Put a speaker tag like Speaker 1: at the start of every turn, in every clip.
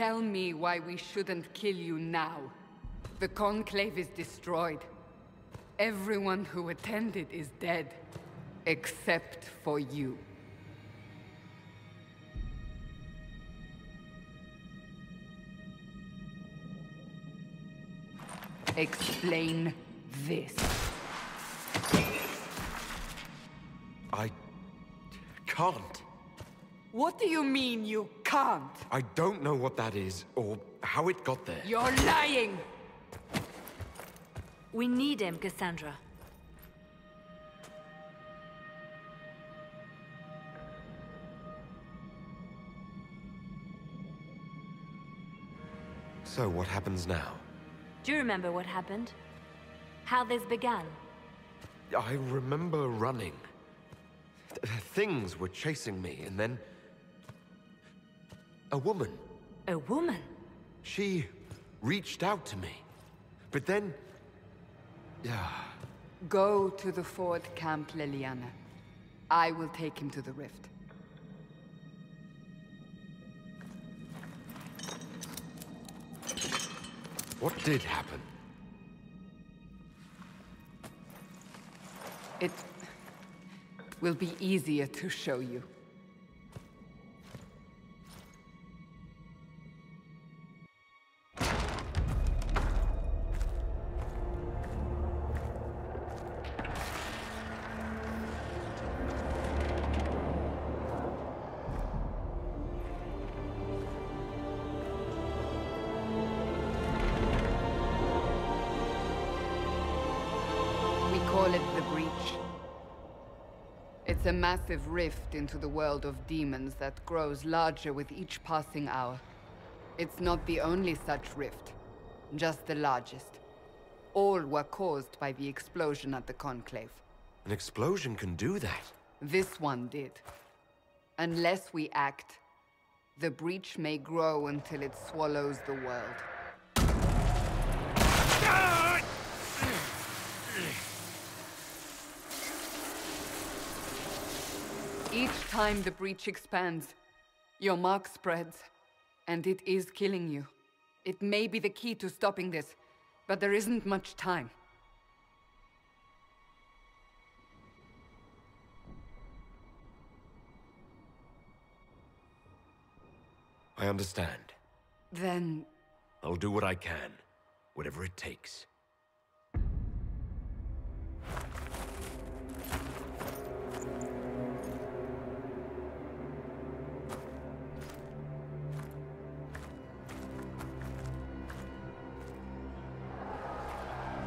Speaker 1: Tell me why we shouldn't kill you now. The Conclave is destroyed. Everyone who attended is dead. Except for you. Explain this.
Speaker 2: I can't.
Speaker 1: What do you mean you can't?
Speaker 2: I don't know what that is, or how it got there.
Speaker 1: You're lying!
Speaker 3: We need him, Cassandra.
Speaker 2: So what happens now?
Speaker 3: Do you remember what happened? How this began?
Speaker 2: I remember running. Things were chasing me, and then... a woman.
Speaker 3: A woman?
Speaker 2: She reached out to me. But then...
Speaker 1: Go to the Ford Camp, Leliana. I will take him to the rift.
Speaker 2: What did happen?
Speaker 1: It will be easier to show you. Call it the Breach. It's a massive rift into the world of demons that grows larger with each passing hour. It's not the only such rift, just the largest. All were caused by the explosion at the Conclave.
Speaker 2: An explosion can do that?
Speaker 1: This one did. Unless we act, the Breach may grow until it swallows the world. Each time the Breach expands, your mark spreads, and it is killing you. It may be the key to stopping this, but there isn't much time.
Speaker 2: I understand.
Speaker 1: Then...
Speaker 2: I'll do what I can, whatever it takes.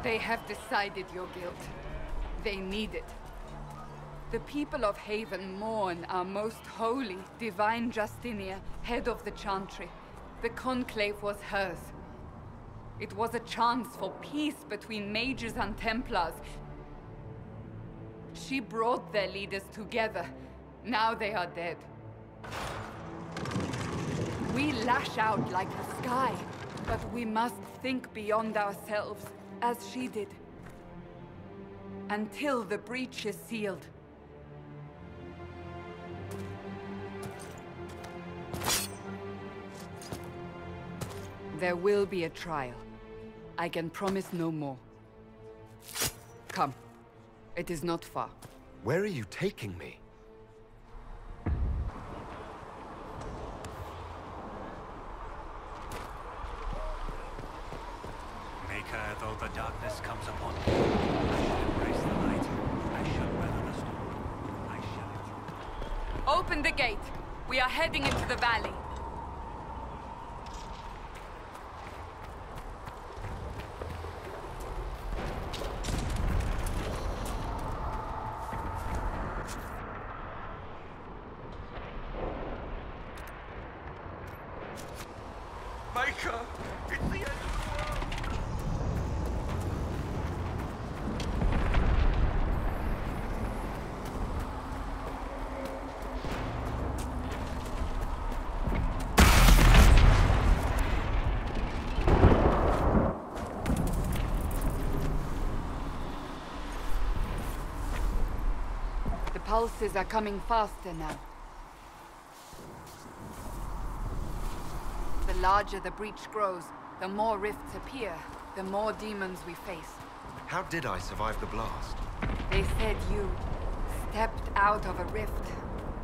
Speaker 1: They have decided your guilt. They need it. The people of Haven mourn our most holy, divine Justinia, head of the Chantry. The Conclave was hers. It was a chance for peace between mages and Templars. She brought their leaders together. Now they are dead. We lash out like the sky, but we must think beyond ourselves. As she did. Until the breach is sealed. There will be a trial. I can promise no more. Come. It is not far.
Speaker 2: Where are you taking me?
Speaker 4: Though the darkness comes upon me, I shall embrace the light. I shall weather the storm. I shall...
Speaker 1: Open the gate. We are heading into the valley.
Speaker 2: Micah! It's the end of the world!
Speaker 1: The pulses are coming faster now. The larger the breach grows, the more rifts appear, the more demons we face.
Speaker 2: How did I survive the blast?
Speaker 1: They said you stepped out of a rift,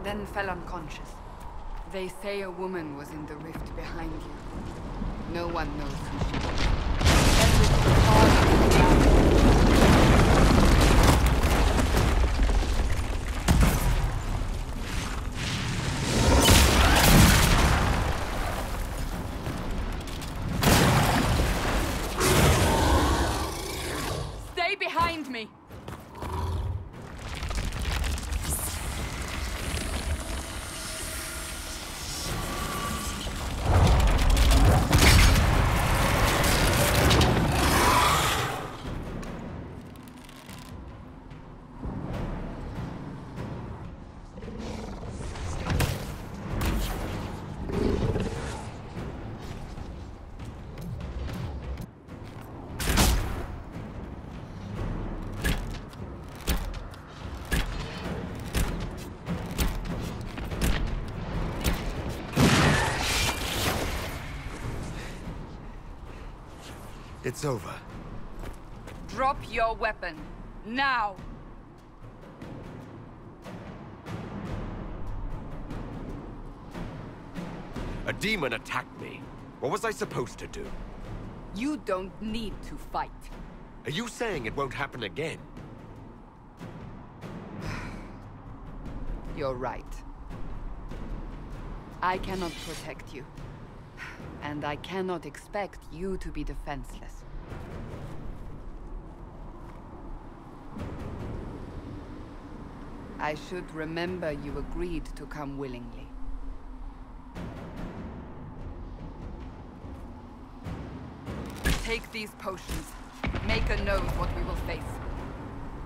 Speaker 1: then fell unconscious. They say a woman was in the rift behind you. No one knows who she was. Everything falls down. Stay behind me!
Speaker 2: It's over.
Speaker 1: Drop your weapon. Now!
Speaker 2: A demon attacked me. What was I supposed to do?
Speaker 1: You don't need to fight.
Speaker 2: Are you saying it won't happen again?
Speaker 1: You're right. I cannot protect you. And I cannot expect you to be defenseless. I should remember you agreed to come willingly. Take these potions. Maker knows what we will face.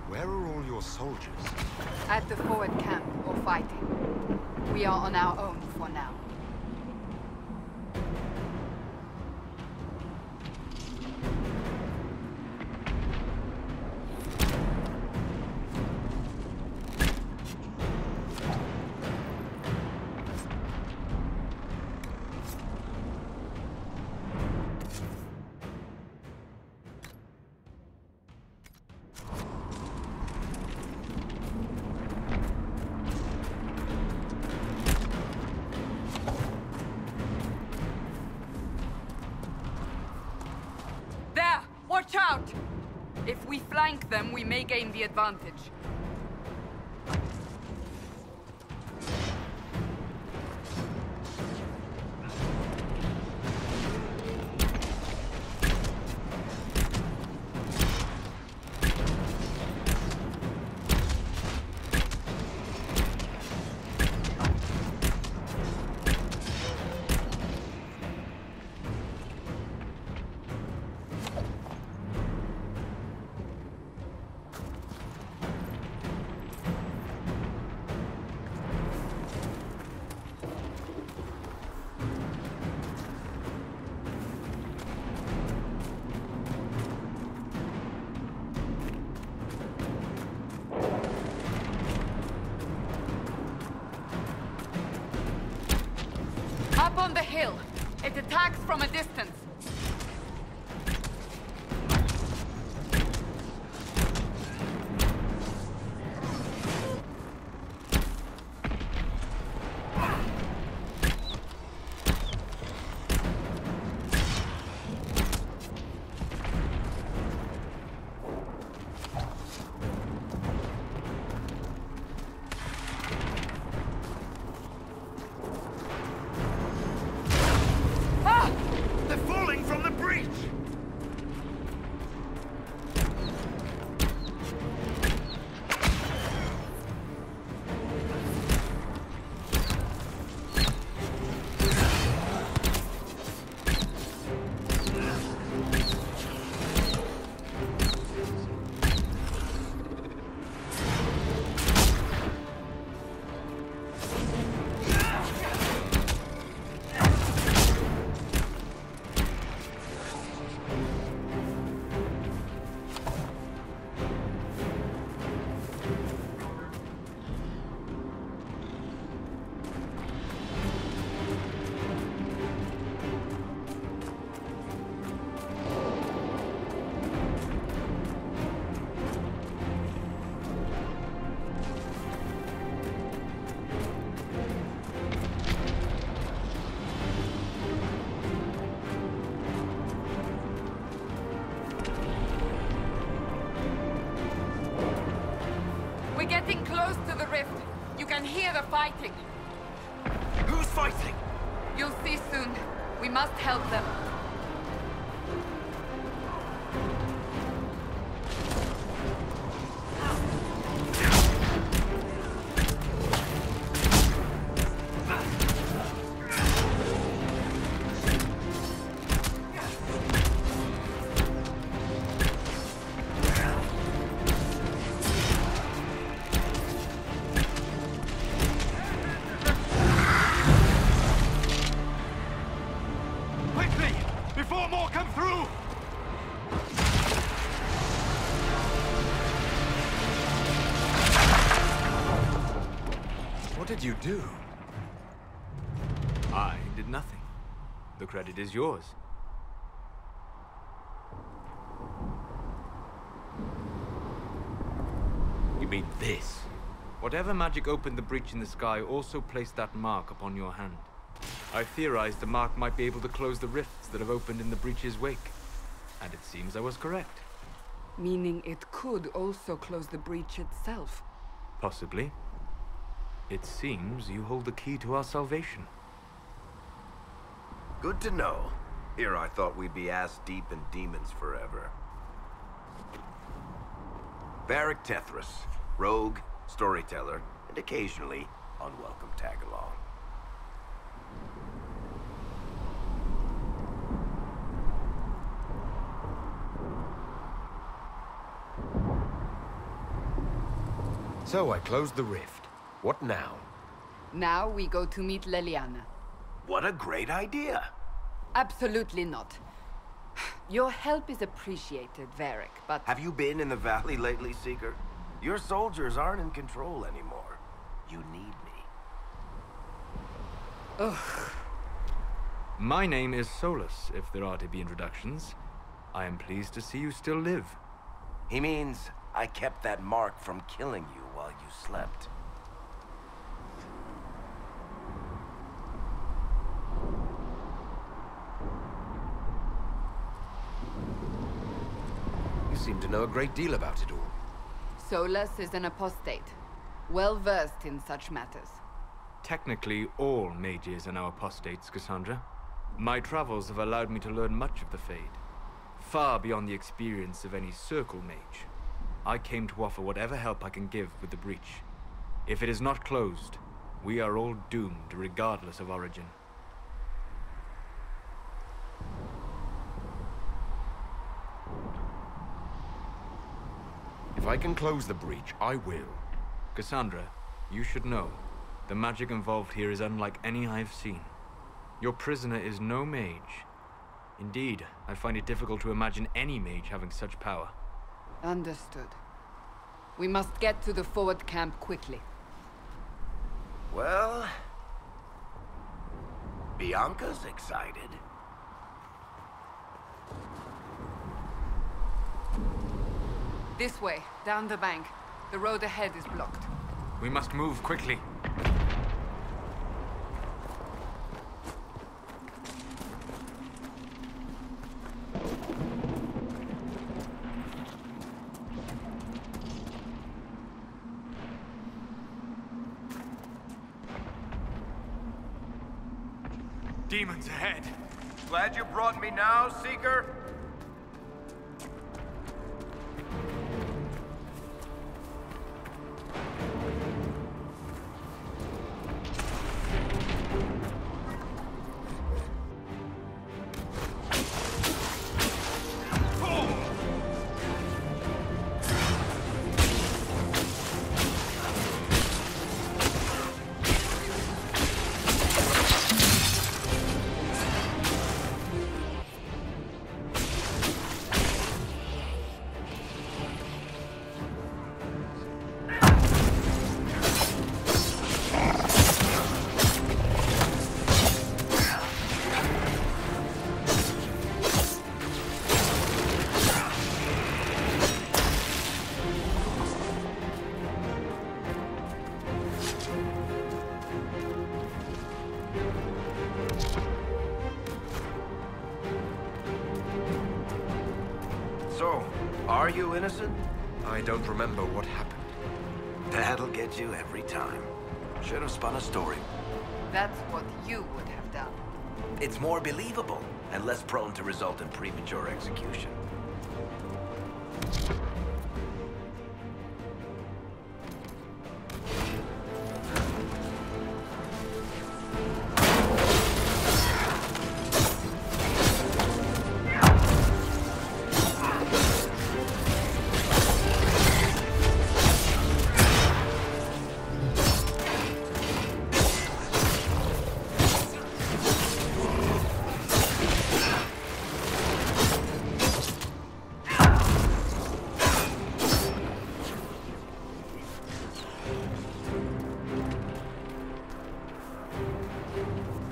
Speaker 2: Where are all your soldiers?
Speaker 1: At the forward camp, or fighting. We are on our own for now. Watch out! If we flank them, we may gain the advantage. Up on the hill. It attacks from a distance.
Speaker 2: They're
Speaker 1: getting close to the rift. You can hear the fighting.
Speaker 2: Who's fighting?
Speaker 1: You'll see soon. We must help them.
Speaker 2: Before more come through! What did you do?
Speaker 5: I did nothing. The credit is yours.
Speaker 2: You mean this?
Speaker 5: Whatever magic opened the breach in the sky also placed that mark upon your hand. I theorized the mark might be able to close the rifts that have opened in the breach's wake. And it seems I was correct.
Speaker 1: Meaning it could also close the breach itself.
Speaker 5: Possibly. It seems you hold the key to our salvation.
Speaker 6: Good to know. Here I thought we'd be ass-deep in demons forever. Varric Tethras, rogue, storyteller, and occasionally unwelcome tag-along.
Speaker 2: So I closed the rift. What now?
Speaker 1: Now we go to meet Leliana.
Speaker 6: What a great idea!
Speaker 1: Absolutely not. Your help is appreciated, Varric, but...
Speaker 6: Have you been in the valley lately, Seeker? Your soldiers aren't in control anymore. You need me.
Speaker 1: Ugh.
Speaker 5: My name is Solus, if there are to be introductions. I am pleased to see you still live.
Speaker 6: He means I kept that mark from killing you while you slept.
Speaker 2: You seem to know a great deal about it all.
Speaker 1: Solus is an apostate, well-versed in such matters.
Speaker 5: Technically, all mages are now apostates, Cassandra. My travels have allowed me to learn much of the Fade, far beyond the experience of any circle mage. I came to offer whatever help I can give with the breach. If it is not closed, we are all doomed regardless of origin.
Speaker 2: If I can close the breach, I will.
Speaker 5: Cassandra, you should know, the magic involved here is unlike any I've seen. Your prisoner is no mage. Indeed, I find it difficult to imagine any mage having such power.
Speaker 1: Understood. We must get to the forward camp quickly.
Speaker 6: Well... Bianca's excited.
Speaker 1: This way, down the bank. The road ahead is blocked.
Speaker 5: We must move quickly. Demons ahead.
Speaker 6: Glad you brought me now, Seeker? So, are you innocent?
Speaker 2: I don't remember what happened.
Speaker 6: That'll get you every time. Should have spun a story.
Speaker 1: That's what you would have done.
Speaker 6: It's more believable and less prone to result in premature execution.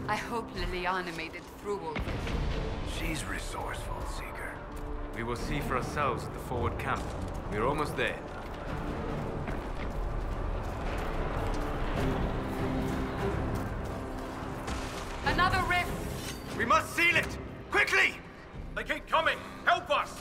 Speaker 1: I hope Liliana made it through all this.
Speaker 6: She's resourceful, Seeker.
Speaker 5: We will see for ourselves at the forward camp. We're almost there.
Speaker 1: Another rift!
Speaker 5: We must seal it! Quickly!
Speaker 7: They keep coming! Help us!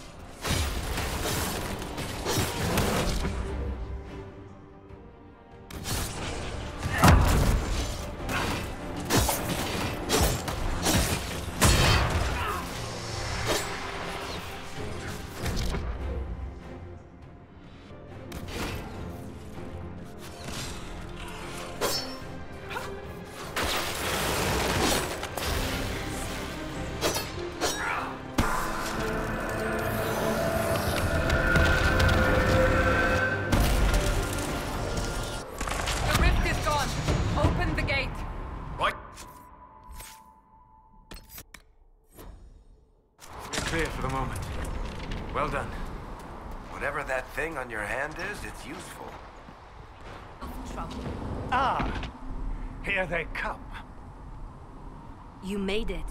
Speaker 5: Clear for the moment. Well done.
Speaker 6: Whatever that thing on your hand is, it's useful.
Speaker 7: Ah! Here they come.
Speaker 3: You made it.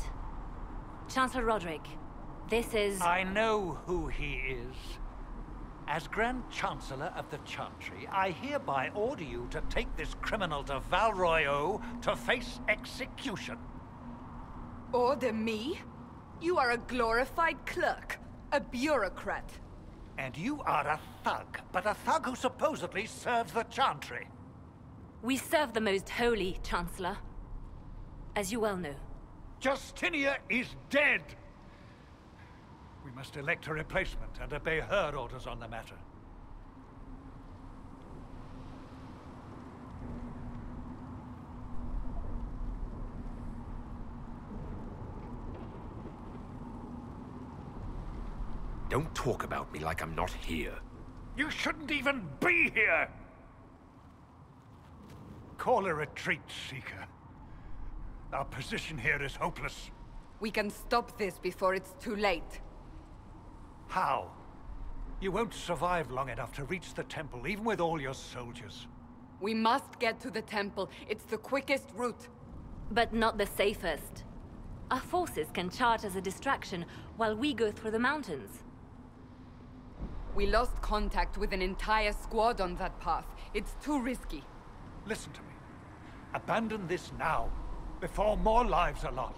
Speaker 3: Chancellor Roderick, this is...
Speaker 7: I know who he is. As Grand Chancellor of the Chantry, I hereby order you to take this criminal to Val Royeaux to face execution.
Speaker 1: Order me? You are a glorified clerk, a bureaucrat.
Speaker 7: And you are a thug, but a thug who supposedly serves the Chantry.
Speaker 3: We serve the most holy, Chancellor. As you well know.
Speaker 7: Justinia is dead! We must elect a replacement and obey her orders on the matter.
Speaker 2: Don't talk about me like I'm not here.
Speaker 7: You shouldn't even be here! Call a retreat, Seeker. Our position here is hopeless.
Speaker 1: We can stop this before it's too late.
Speaker 7: How? You won't survive long enough to reach the temple, even with all your soldiers.
Speaker 1: We must get to the temple. It's the quickest route.
Speaker 3: But not the safest. Our forces can charge as a distraction while we go through the mountains.
Speaker 1: We lost contact with an entire squad on that path. It's too risky.
Speaker 7: Listen to me. Abandon this now, before more lives are lost.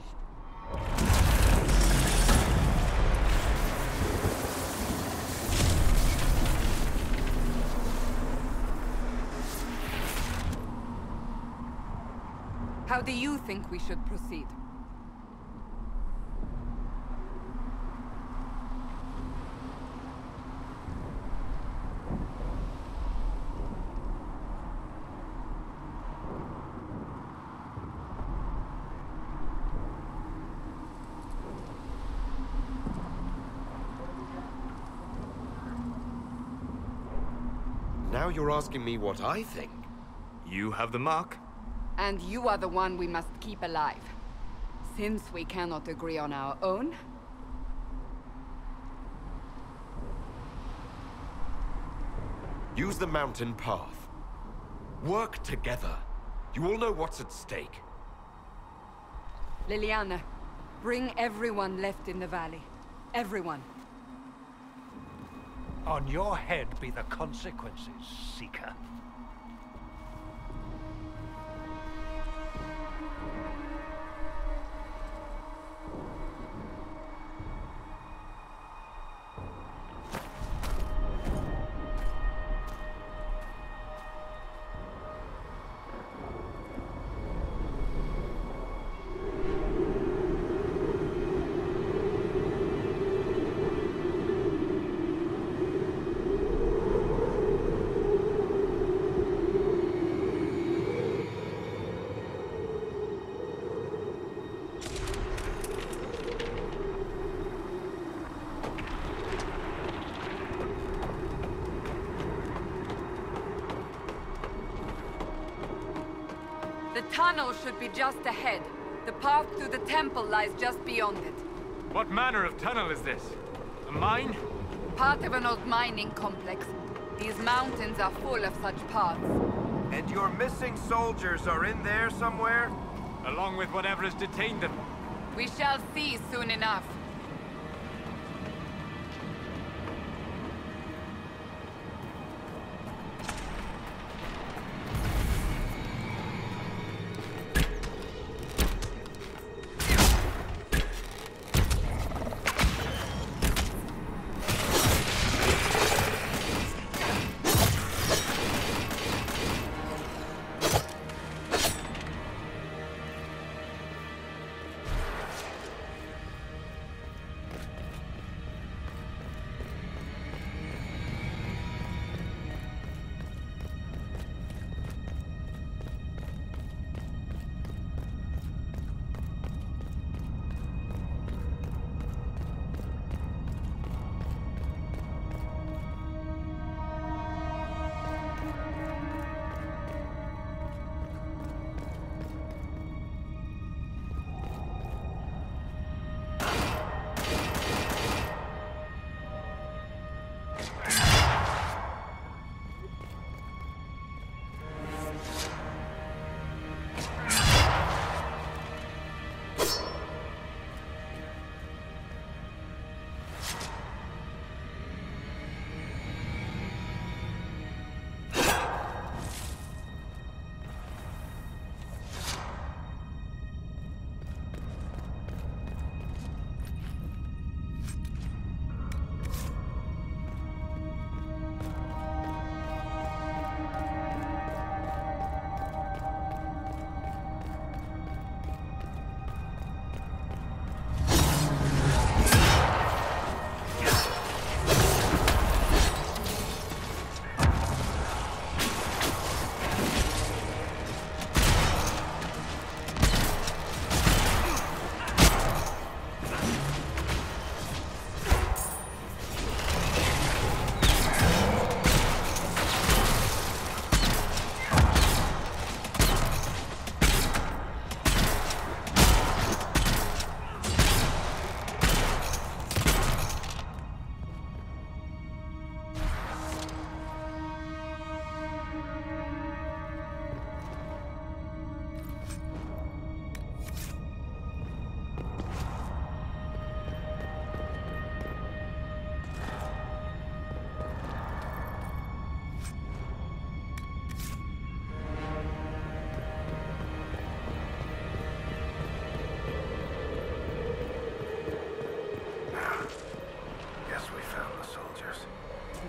Speaker 1: How do you think we should proceed?
Speaker 2: Now you're asking me what I think.
Speaker 5: You have the mark.
Speaker 1: And you are the one we must keep alive. Since we cannot agree on our own...
Speaker 2: Use the mountain path. Work together. You all know what's at stake.
Speaker 1: Liliana, bring everyone left in the valley. Everyone.
Speaker 7: On your head be the consequences, Seeker.
Speaker 1: The tunnel should be just ahead. The path to the temple lies just beyond it.
Speaker 5: What manner of tunnel is this? A mine?
Speaker 1: Part of an old mining complex. These mountains are full of such paths.
Speaker 6: And your missing soldiers are in there somewhere?
Speaker 5: Along with whatever has detained them.
Speaker 1: We shall see soon enough.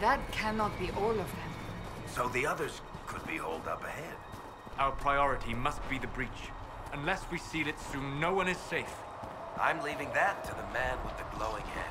Speaker 1: That cannot be all of them.
Speaker 6: So the others could be holed up ahead.
Speaker 5: Our priority must be the breach. Unless we seal it soon, no one is safe.
Speaker 6: I'm leaving that to the man with the glowing hand.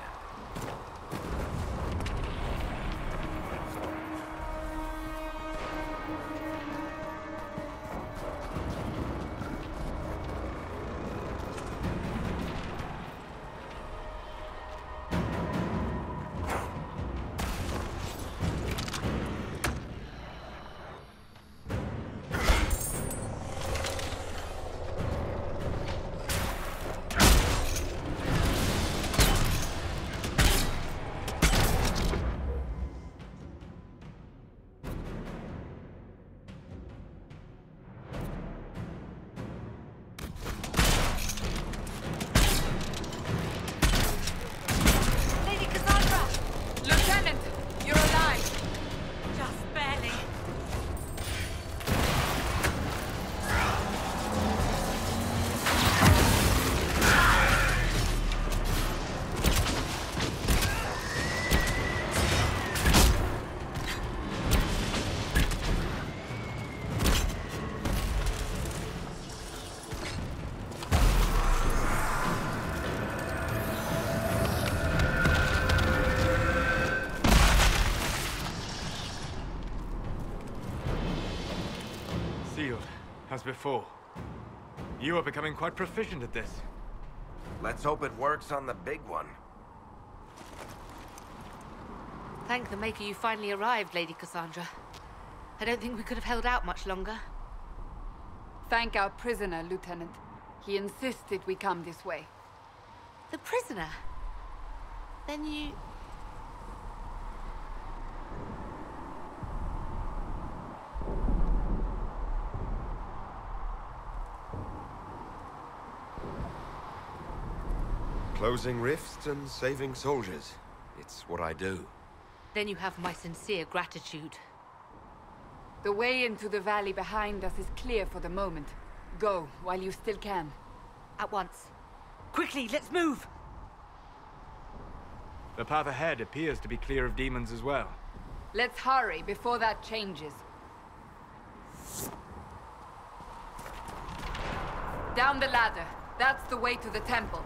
Speaker 5: As before. You are becoming quite proficient at this.
Speaker 6: Let's hope it works on the big one.
Speaker 8: Thank the Maker you finally arrived, Lady Cassandra. I don't think we could have held out much longer.
Speaker 1: Thank our prisoner, Lieutenant. He insisted we come this way.
Speaker 8: The prisoner? Then you...
Speaker 2: Closing rifts and saving soldiers. It's what I do.
Speaker 8: Then you have my sincere gratitude.
Speaker 1: The way into the valley behind us is clear for the moment. Go, while you still can.
Speaker 8: At once. Quickly, let's move!
Speaker 5: The path ahead appears to be clear of demons as well.
Speaker 1: Let's hurry before that changes. Down the ladder. That's the way to the temple.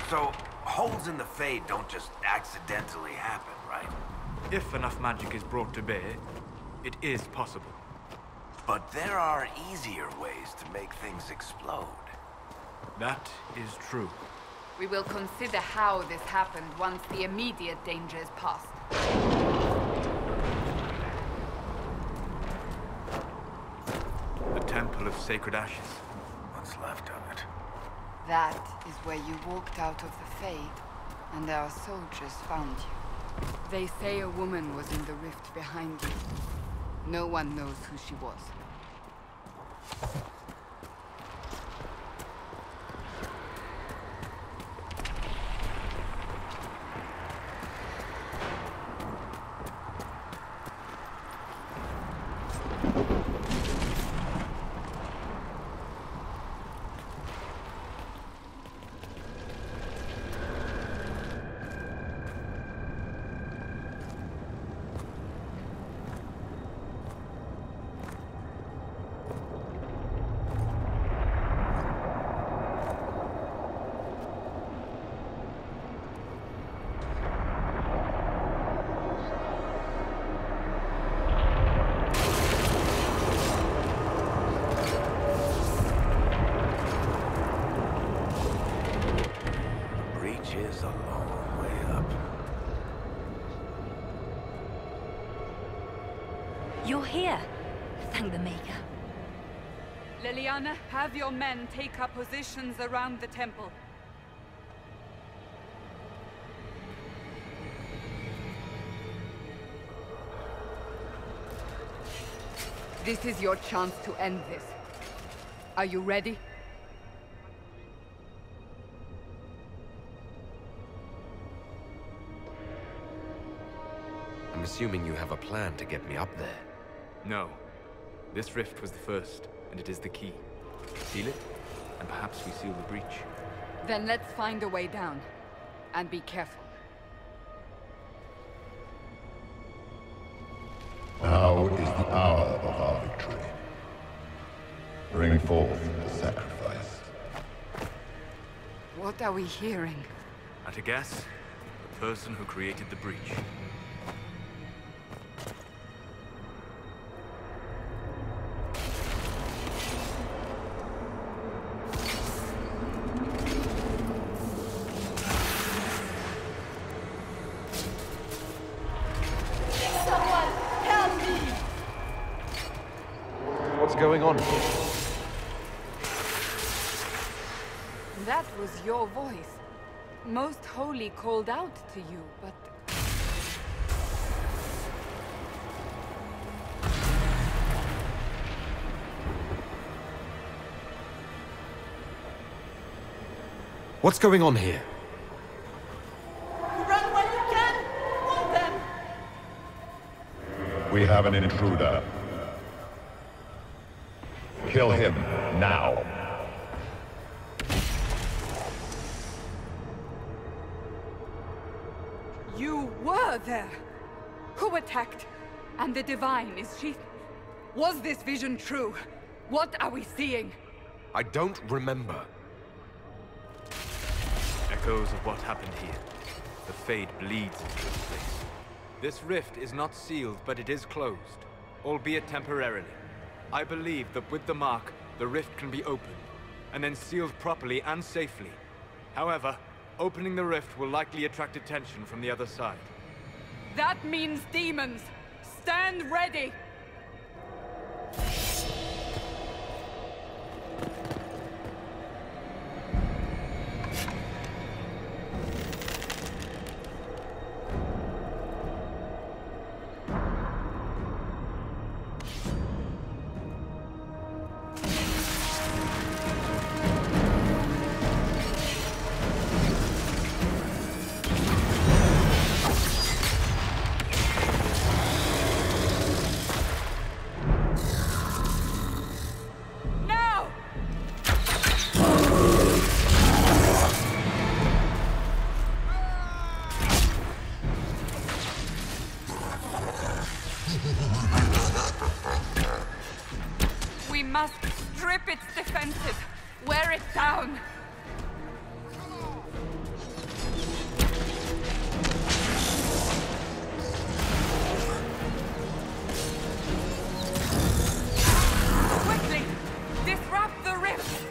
Speaker 6: So, holes in the Fade don't just accidentally happen, right?
Speaker 5: If enough magic is brought to bear, it is possible.
Speaker 6: But there are easier ways to make things explode.
Speaker 5: That is true.
Speaker 1: We will consider how this happened once the immediate danger is past.
Speaker 5: The Temple of Sacred Ashes.
Speaker 6: What's left of it?
Speaker 1: That is where you walked out of the Fade, and our soldiers found you. They say a woman was in the rift behind you. No one knows who she was.
Speaker 6: Is a long way up.
Speaker 3: You're here. Thank the Maker.
Speaker 1: Leliana, have your men take up positions around the temple. This is your chance to end this. Are you ready?
Speaker 2: I'm assuming you have a plan to get me up there.
Speaker 5: No. This rift was the first, and it is the key. Seal it, and perhaps we seal the breach.
Speaker 1: Then let's find a way down. And be careful.
Speaker 9: Now is the hour of our victory. Bring forth the sacrifice.
Speaker 1: What are we hearing?
Speaker 5: At a guess, the person who created the breach.
Speaker 2: What's going on?
Speaker 1: That was your voice. Most Holy called out to you, but...
Speaker 2: What's going on here?
Speaker 1: Run while you can! Hold them!
Speaker 9: We have an intruder. Kill him now.
Speaker 1: You were there! Who attacked? And the Divine, is she... Was this vision true? What are we seeing?
Speaker 2: I don't remember.
Speaker 5: Echoes of what happened here. The Fade bleeds into this place. This rift is not sealed, but it is closed, albeit temporarily. I believe that with the mark, the rift can be opened. and then sealed properly and safely. However, opening the rift will likely attract attention from the other side.
Speaker 1: That means demons! Stand ready! We must strip its defenses, wear it down. Quickly, disrupt the rift.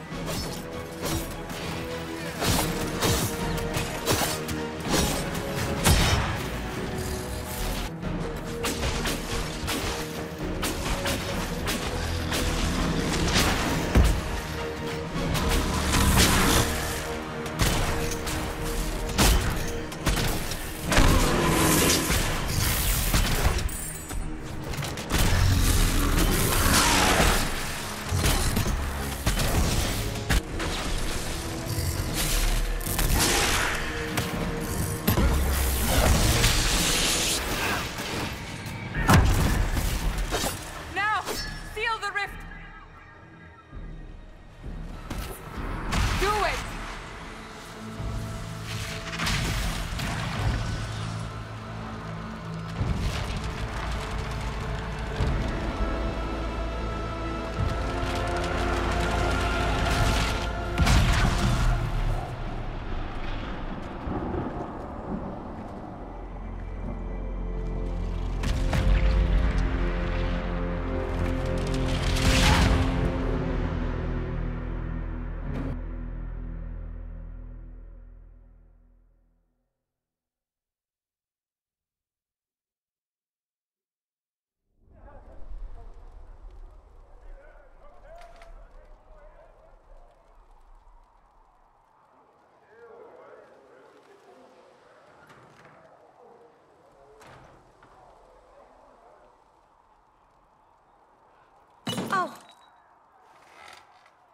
Speaker 10: Oh!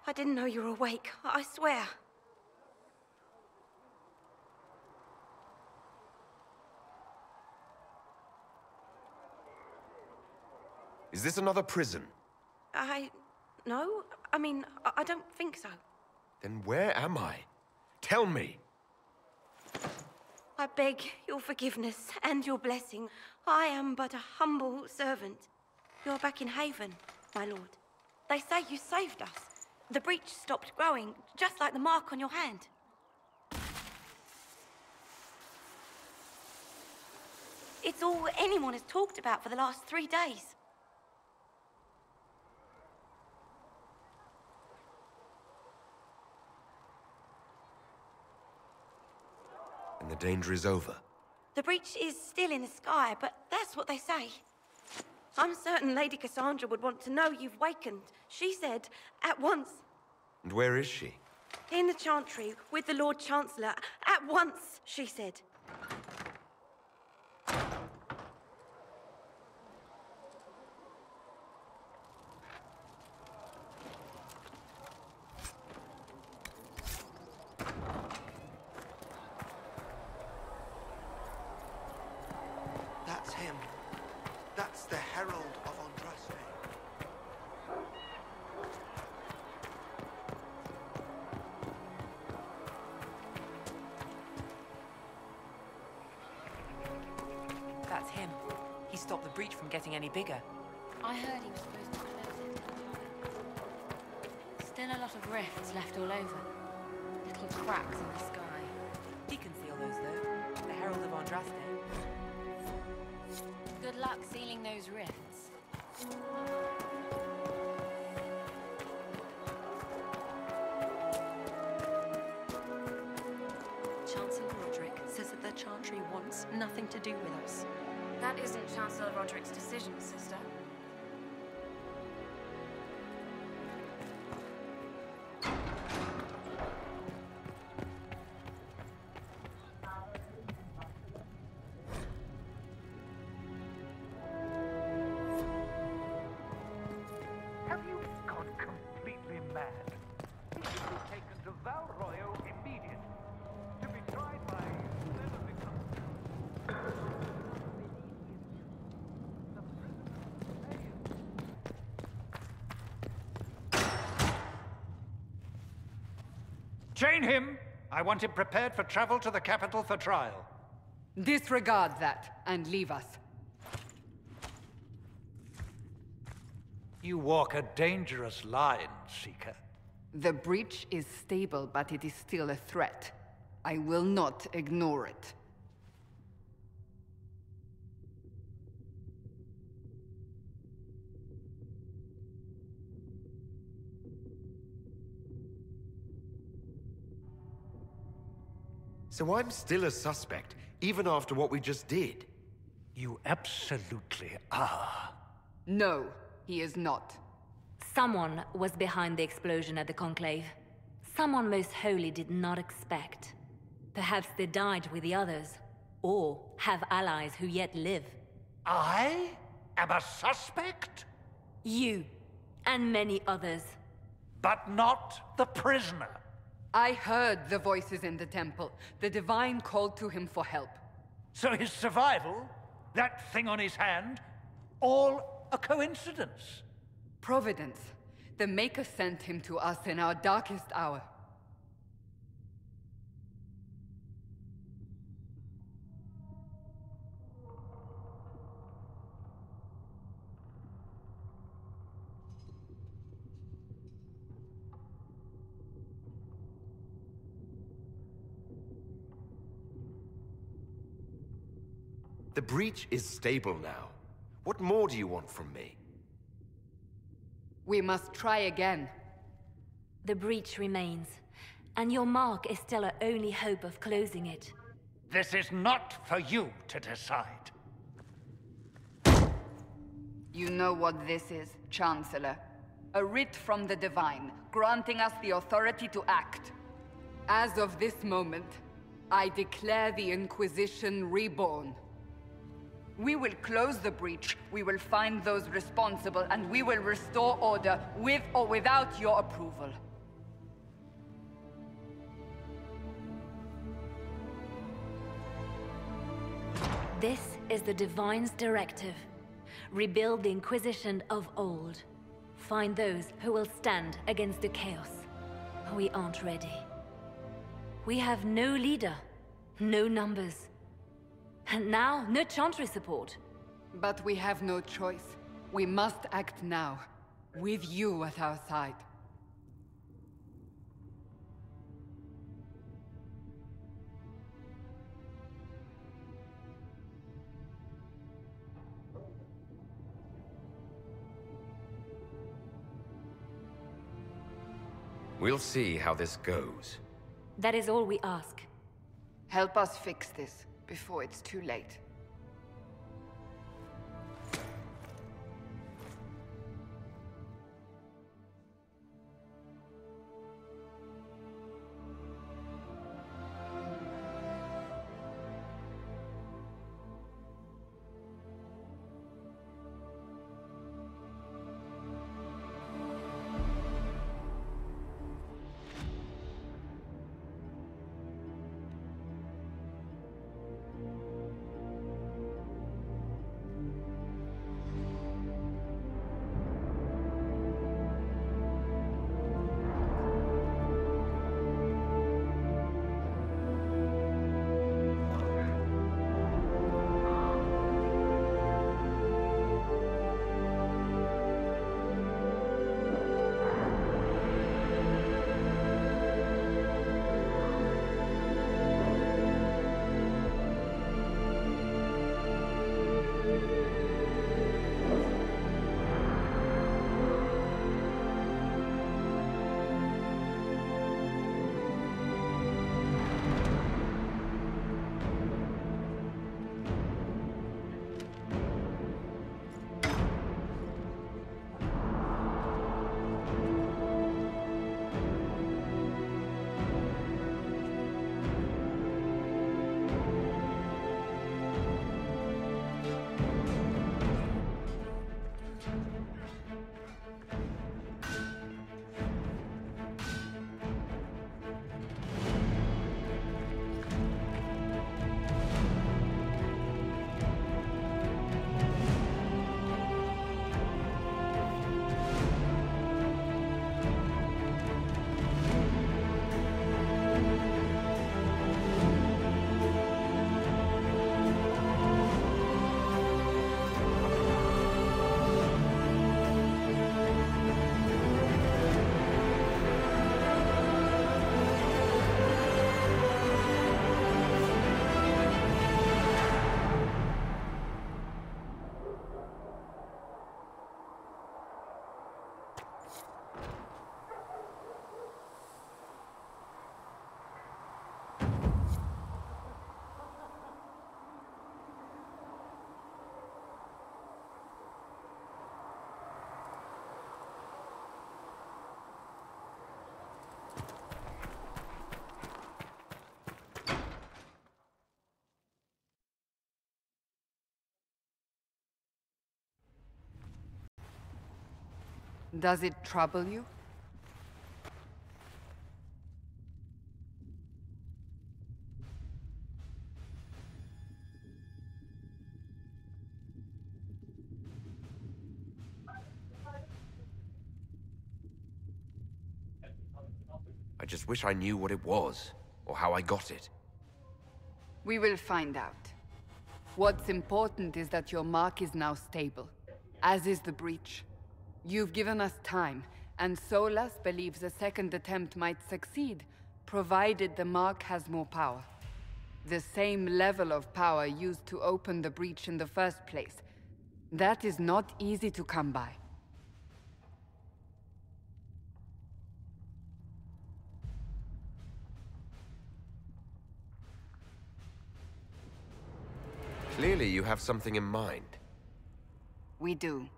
Speaker 10: I didn't know you were awake, I swear.
Speaker 2: Is this another prison?
Speaker 10: No. I mean, I don't think so.
Speaker 2: Then where am I? Tell me!
Speaker 10: I beg your forgiveness and your blessing. I am but a humble servant. You're back in Haven, my lord. They say you saved us. The breach stopped growing, just like the mark on your hand. It's all anyone has talked about for the last 3 days.
Speaker 2: And the danger is over?
Speaker 10: The breach is still in the sky, but that's what they say. I'm certain Lady Cassandra would want to know you've wakened. She said, at once.
Speaker 2: And where is she?
Speaker 10: In the Chantry, with the Lord Chancellor. At once, she said.
Speaker 11: That's him. That's the Herald of Andraste.
Speaker 8: That's him. He stopped the breach from getting any bigger.
Speaker 12: I heard he was supposed to close it. Still a lot of rifts left all over. Little cracks in the sky.
Speaker 8: He can seal those, though. The Herald of Andraste.
Speaker 12: Good luck sealing those rifts.
Speaker 10: Chantry wants nothing to do with us.
Speaker 12: That isn't Chancellor Roderick's decision, sister.
Speaker 7: Have you gone completely mad? He should be taken to Val Royo immediately. To be tried by whoever becomes... Chain him! I want him prepared for travel to the capital for trial.
Speaker 1: Disregard that and leave us.
Speaker 7: You walk a dangerous line, Seeker.
Speaker 1: The breach is stable, but it is still a threat. I will not ignore it.
Speaker 2: So I'm still a suspect, even after what we just did?
Speaker 7: You absolutely are.
Speaker 1: No, he is not.
Speaker 3: Someone was behind the explosion at the Conclave. Someone most holy did not expect. Perhaps they died with the others, or have allies who yet live.
Speaker 7: I am a suspect?
Speaker 3: You, and many others.
Speaker 7: But not the prisoner.
Speaker 1: I heard the voices in the temple. The Divine called to him for help.
Speaker 7: So his survival, that thing on his hand, all a coincidence?
Speaker 1: Providence. The Maker sent him to us in our darkest hour.
Speaker 2: The breach is stable now. What more do you want from me?
Speaker 1: We must try again.
Speaker 3: The breach remains, and your mark is still our only hope of closing it.
Speaker 7: This is not for you to decide.
Speaker 1: You know what this is, Chancellor. A writ from the Divine, granting us the authority to act. As of this moment, I declare the Inquisition reborn. We will close the breach, we will find those responsible, and we will restore order, with or without your approval.
Speaker 3: This is the Divine's directive. Rebuild the Inquisition of old. Find those who will stand against the chaos. We aren't ready. We have no leader, no numbers. And now, no Chantry support.
Speaker 1: But we have no choice. We must act now, with you at our side.
Speaker 2: We'll see how this goes.
Speaker 3: That is all we ask.
Speaker 1: Help us fix this before it's too late. Does it trouble you?
Speaker 2: I just wish I knew what it was, or how I got it.
Speaker 1: We will find out. What's important is that your mark is now stable, as is the breach. You've given us time, and Solas believes a second attempt might succeed, provided the mark has more power. The same level of power used to open the breach in the first place. That is not easy to come by.
Speaker 2: Clearly you have something in mind.
Speaker 1: We do.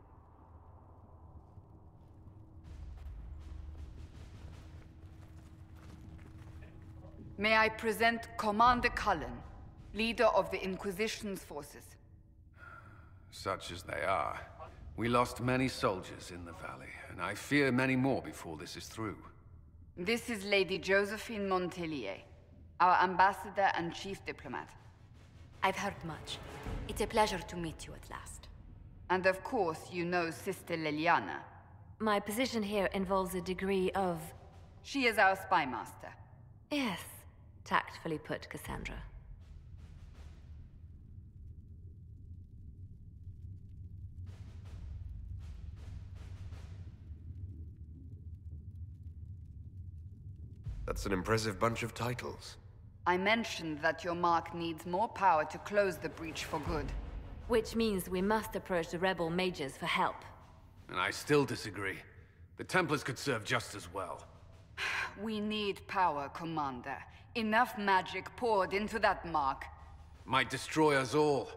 Speaker 1: May I present Commander Cullen, leader of the Inquisition's forces.
Speaker 13: Such as they are. We lost many soldiers in the valley, and I fear many more before this is through.
Speaker 1: This is Lady Josephine Montelier, our ambassador and chief diplomat.
Speaker 12: I've heard much. It's a pleasure to meet you at last.
Speaker 1: And of course, you know Sister Liliana.
Speaker 3: My position here involves a degree of...
Speaker 1: She is our spy master.
Speaker 3: Yes, tactfully put, Cassandra.
Speaker 2: That's an impressive bunch of titles.
Speaker 1: I mentioned that your mark needs more power to close the breach for good.
Speaker 3: Which means we must approach the rebel mages for help.
Speaker 13: And I still disagree. The Templars could serve just as well.
Speaker 1: We need power, Commander. Enough magic poured into that mark.
Speaker 13: Might destroy us all.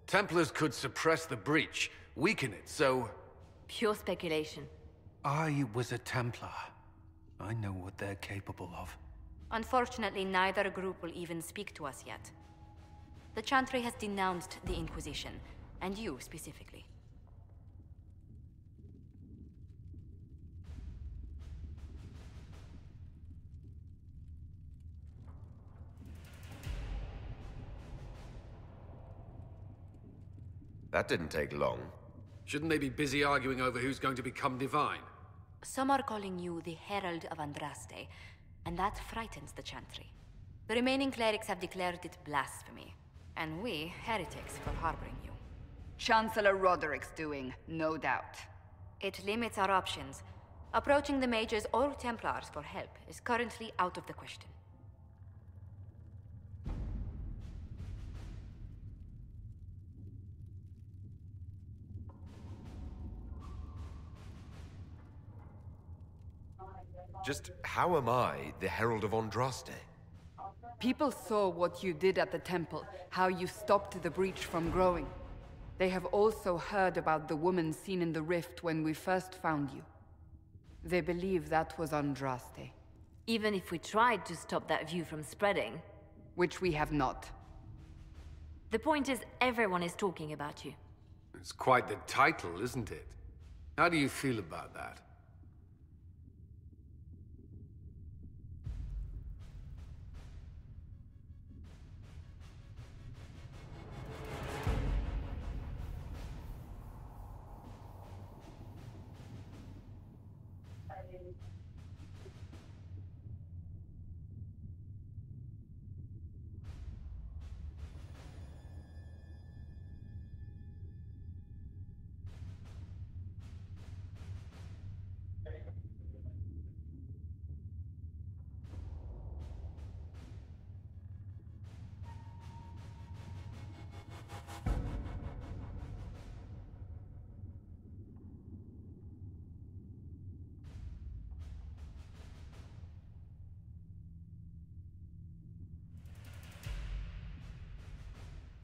Speaker 13: Templars could suppress the breach, weaken it, so...
Speaker 3: Pure speculation.
Speaker 13: I was a Templar. I know what they're capable of.
Speaker 12: Unfortunately, neither group will even speak to us yet. The Chantry has denounced the Inquisition, and you specifically.
Speaker 2: That didn't take long.
Speaker 13: Shouldn't they be busy arguing over who's going to become divine?
Speaker 12: Some are calling you the Herald of Andraste, and that frightens the Chantry. The remaining clerics have declared it blasphemy, and we, heretics, for harboring you.
Speaker 1: Chancellor Roderick's doing, no doubt.
Speaker 12: It limits our options. Approaching the mages or Templars for help is currently out of the question.
Speaker 2: Just how am I the Herald of Andraste?
Speaker 1: People saw what you did at the temple, how you stopped the breach from growing. They have also heard about the woman seen in the rift when we first found you. They believe that was Andraste.
Speaker 3: Even if we tried to stop that view from spreading...
Speaker 1: Which we have not.
Speaker 3: The point is, everyone is talking about you.
Speaker 13: It's quite the title, isn't it? How do you feel about that?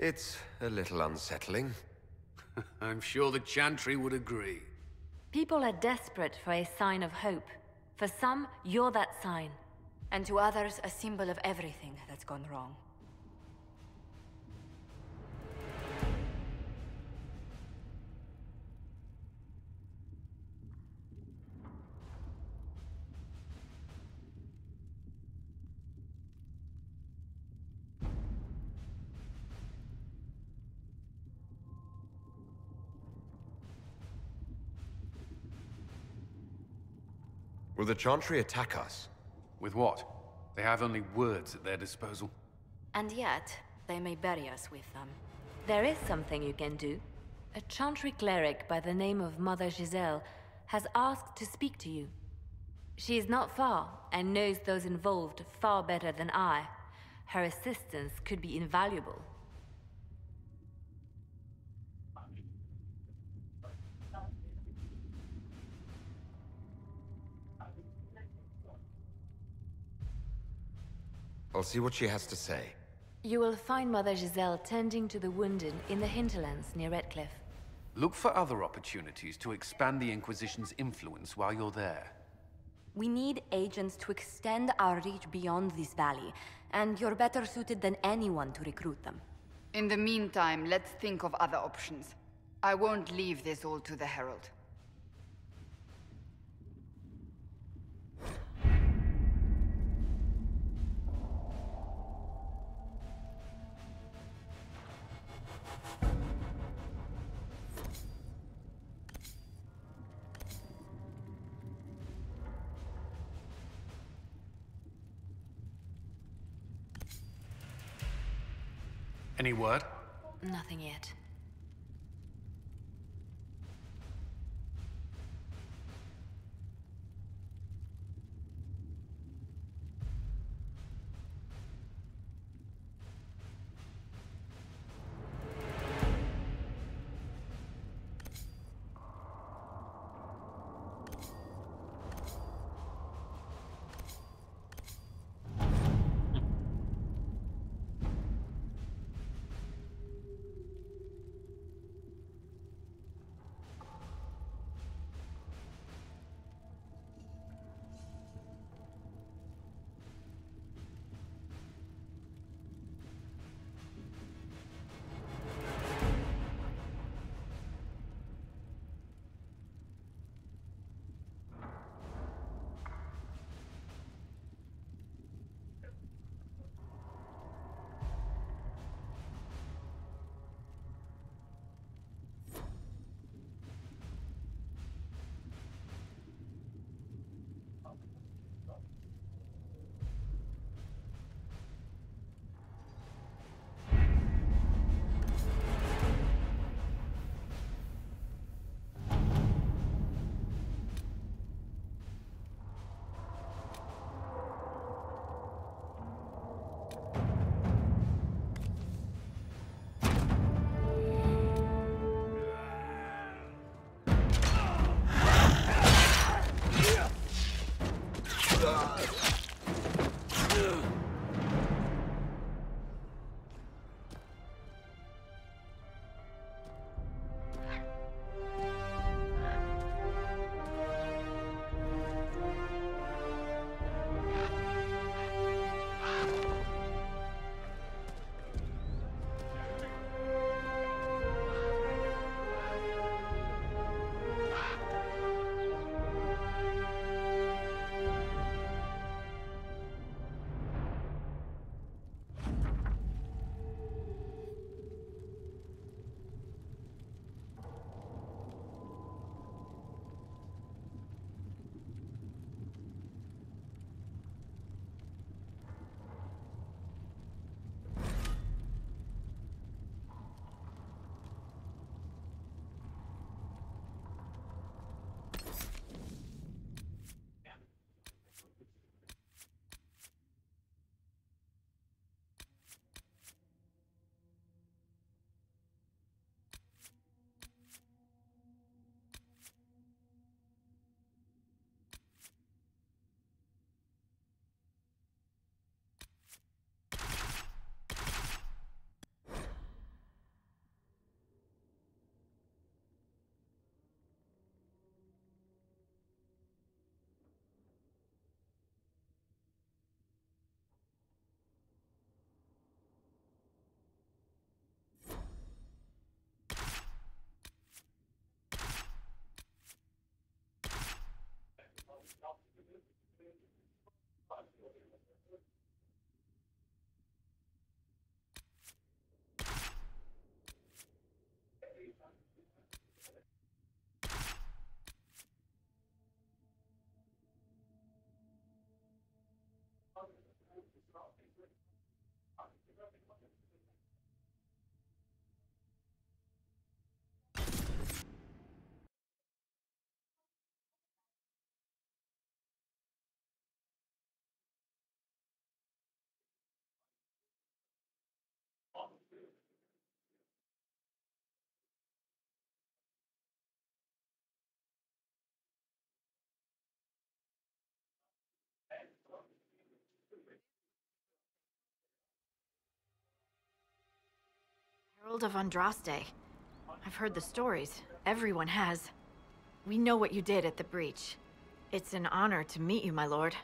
Speaker 2: It's a little unsettling.
Speaker 13: I'm sure the Chantry would agree.
Speaker 3: People are desperate for a sign of hope. For some, you're that sign.
Speaker 12: And to others, a symbol of everything that's gone wrong.
Speaker 2: Will the Chantry attack us?
Speaker 13: With what? They have only words at their disposal.
Speaker 12: And yet, they may bury us with them.
Speaker 3: There is something you can do. A Chantry cleric by the name of Mother Giselle has asked to speak to you. She is not far, and knows those involved far better than I. Her assistance could be invaluable.
Speaker 2: I'll see what she has to say.
Speaker 3: You will find Mother Giselle tending to the wounded in the hinterlands near Redcliffe.
Speaker 13: Look for other opportunities to expand the Inquisition's influence while you're there.
Speaker 12: We need agents to extend our reach beyond this valley, and you're better suited than anyone to recruit them.
Speaker 1: In the meantime, let's think of other options. I won't leave this all to the Herald.
Speaker 13: Any word?
Speaker 3: Nothing yet.
Speaker 14: Herald of Andraste. I've heard the stories. Everyone has. We know what you did at the breach. It's an honor to meet you, my lord.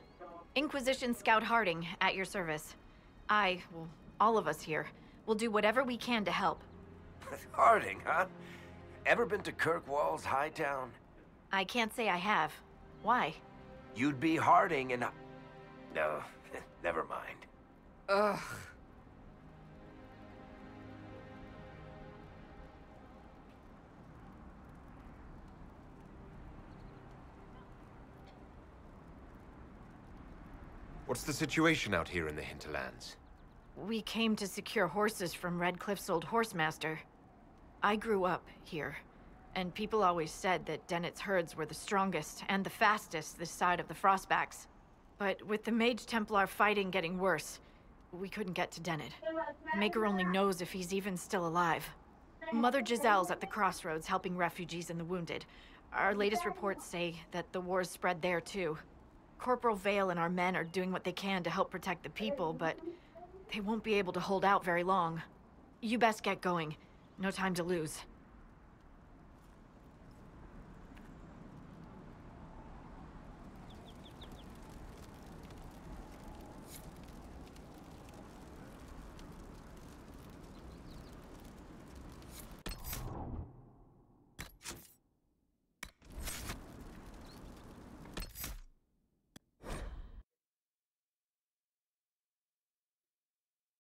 Speaker 14: Inquisition Scout Harding, at your service. Well, all of us here, will do whatever we can to help.
Speaker 6: Harding, huh? Ever been to Kirkwall's Hightown?
Speaker 14: I can't say I have. Why?
Speaker 6: You'd be Harding and... No, never mind.
Speaker 1: Ugh.
Speaker 2: What's the situation out here in the hinterlands?
Speaker 14: We came to secure horses from Redcliffe's old horsemaster. I grew up here, and people always said that Dennett's herds were the strongest and the fastest this side of the Frostbacks. But with the Mage Templar fighting getting worse, we couldn't get to Dennett. Maker only knows if he's even still alive. Mother Giselle's at the crossroads helping refugees and the wounded. Our latest reports say that the war's spread there too. Corporal Vale and our men are doing what they can to help protect the people, but they won't be able to hold out very long. You best get going. No time to lose.